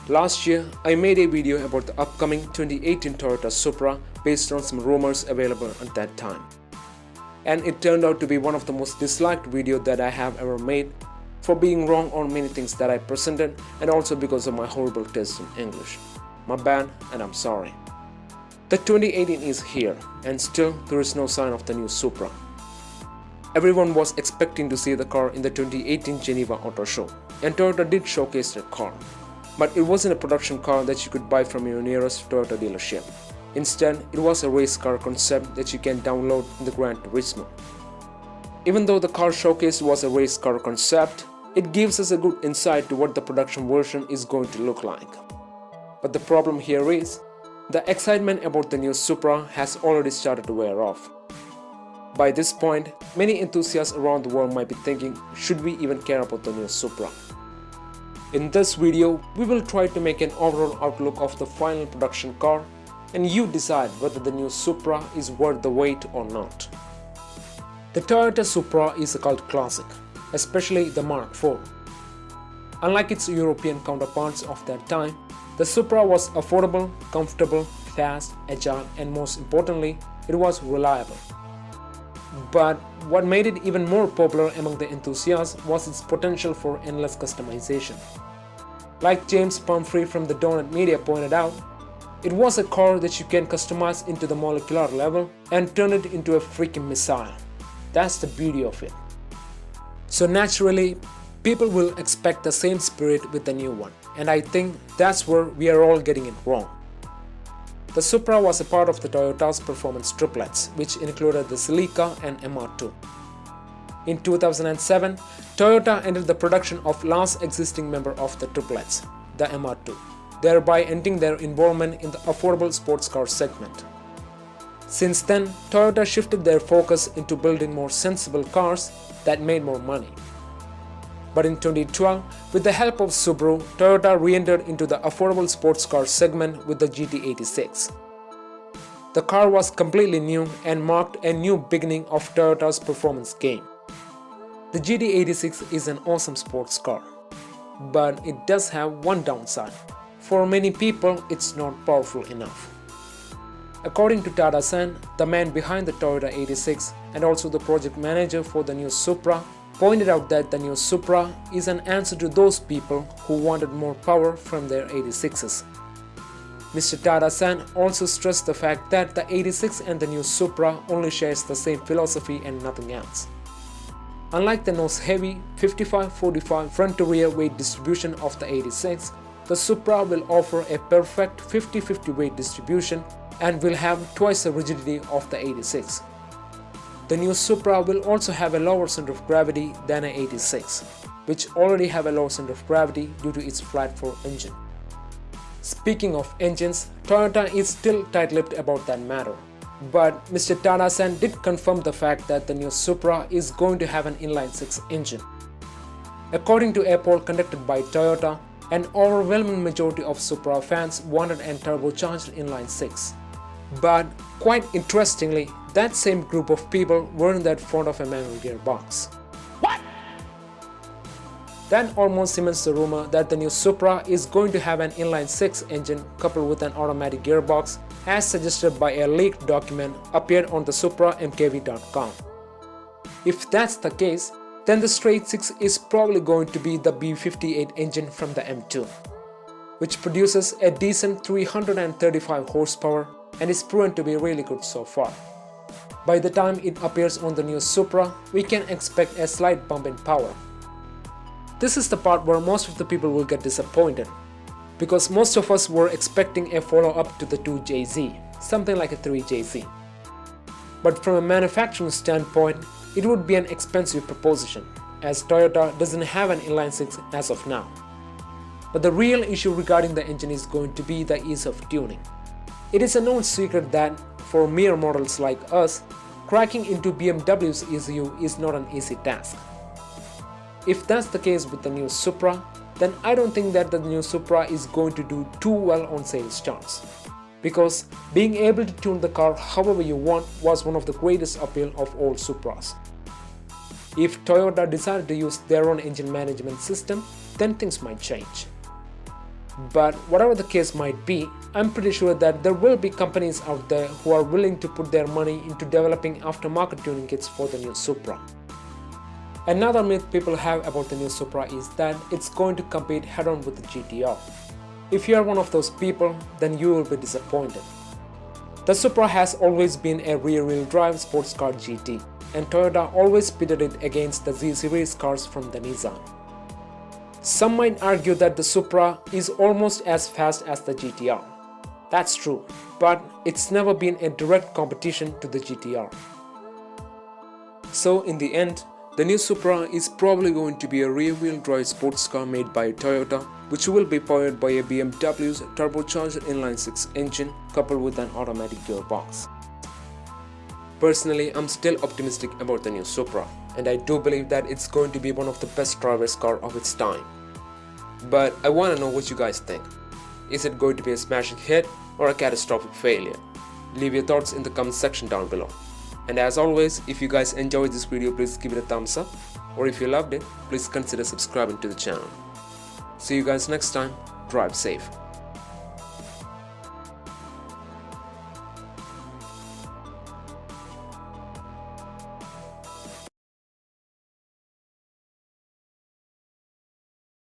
Last year, I made a video about the upcoming 2018 Toyota Supra based on some rumors available at that time. And it turned out to be one of the most disliked videos that I have ever made for being wrong on many things that I presented and also because of my horrible taste in English. My bad, and I'm sorry. The 2018 is here and still there is no sign of the new Supra. Everyone was expecting to see the car in the 2018 Geneva Auto Show, and Toyota did showcase their car. But it wasn't a production car that you could buy from your nearest Toyota dealership. Instead, it was a race car concept that you can download in the Gran Turismo. Even though the car showcase was a race car concept, it gives us a good insight to what the production version is going to look like. But the problem here is, the excitement about the new Supra has already started to wear off. By this point, many enthusiasts around the world might be thinking, should we even care about the new Supra? In this video, we will try to make an overall outlook of the final production car, and you decide whether the new Supra is worth the wait or not. The Toyota Supra is a cult classic, especially the Mark IV. Unlike its European counterparts of that time, the Supra was affordable, comfortable, fast, agile, and most importantly, it was reliable. But what made it even more popular among the enthusiasts was its potential for endless customization. Like James Pumphrey from the Donut Media pointed out, it was a car that you can customize into the molecular level and turn it into a freaking missile. That's the beauty of it. So naturally, people will expect the same spirit with the new one, and I think that's where we are all getting it wrong. The Supra was a part of the Toyota's performance triplets, which included the Celica and MR2. In 2007, Toyota ended the production of last existing member of the triplets, the MR2, thereby ending their involvement in the affordable sports car segment. Since then, Toyota shifted their focus into building more sensible cars that made more money. But in 2012, with the help of Subaru, Toyota re-entered into the affordable sports car segment with the GT86. The car was completely new and marked a new beginning of Toyota's performance game. The GT86 is an awesome sports car, but it does have one downside. For many people, it's not powerful enough. According to Tada-san, the man behind the Toyota 86 and also the project manager for the new Supra, pointed out that the new Supra is an answer to those people who wanted more power from their 86s. Mr. Tada-san also stressed the fact that the 86 and the new Supra only shares the same philosophy and nothing else. Unlike the nose-heavy 55-45 front-to-rear weight distribution of the 86, the Supra will offer a perfect 50-50 weight distribution and will have twice the rigidity of the 86. The new Supra will also have a lower center of gravity than an 86, which already have a lower center of gravity due to its flat 4 engine. Speaking of engines, Toyota is still tight-lipped about that matter. But Mr. Tada-san did confirm the fact that the new Supra is going to have an inline-6 engine. According to a poll conducted by Toyota, an overwhelming majority of Supra fans wanted a turbocharged inline-6. But quite interestingly, that same group of people weren't that fond of a manual gearbox. What? That almost cements the rumor that the new Supra is going to have an inline-6 engine coupled with an automatic gearbox, as suggested by a leaked document appeared on the supramkv.com. If that's the case, then the straight 6 is probably going to be the B58 engine from the M2, which produces a decent 335 horsepower and is proven to be really good so far. By the time it appears on the new Supra, we can expect a slight bump in power. This is the part where most of the people will get disappointed, because most of us were expecting a follow-up to the 2JZ, something like a 3JZ. But from a manufacturing standpoint, it would be an expensive proposition, as Toyota doesn't have an inline-6 as of now. But the real issue regarding the engine is going to be the ease of tuning. It is a known secret that, for mere models like us, cracking into BMW's ECU is not an easy task. If that's the case with the new Supra, then I don't think that the new Supra is going to do too well on sales charts. Because being able to tune the car however you want was one of the greatest appeal of all Supras. If Toyota decided to use their own engine management system, then things might change. But whatever the case might be, I'm pretty sure that there will be companies out there who are willing to put their money into developing aftermarket tuning kits for the new Supra. Another myth people have about the new Supra is that it's going to compete head-on with the GTR. If you are one of those people, then you will be disappointed. The Supra has always been a rear-wheel drive sports car GT, and Toyota always pitted it against the Z-series cars from the Nissan. Some might argue that the Supra is almost as fast as the GTR. That's true, but it's never been a direct competition to the GTR. So in the end, the new Supra is probably going to be a rear-wheel drive sports car made by Toyota, which will be powered by a BMW's turbocharged inline-six engine coupled with an automatic gearbox. Personally, I'm still optimistic about the new Supra, and I do believe that it's going to be one of the best driver's car of its time. But I want to know what you guys think. Is it going to be a smashing hit or a catastrophic failure? Leave your thoughts in the comment section down below. And as always, if you guys enjoyed this video, please give it a thumbs up, or if you loved it, please consider subscribing to the channel. See you guys next time. Drive safe.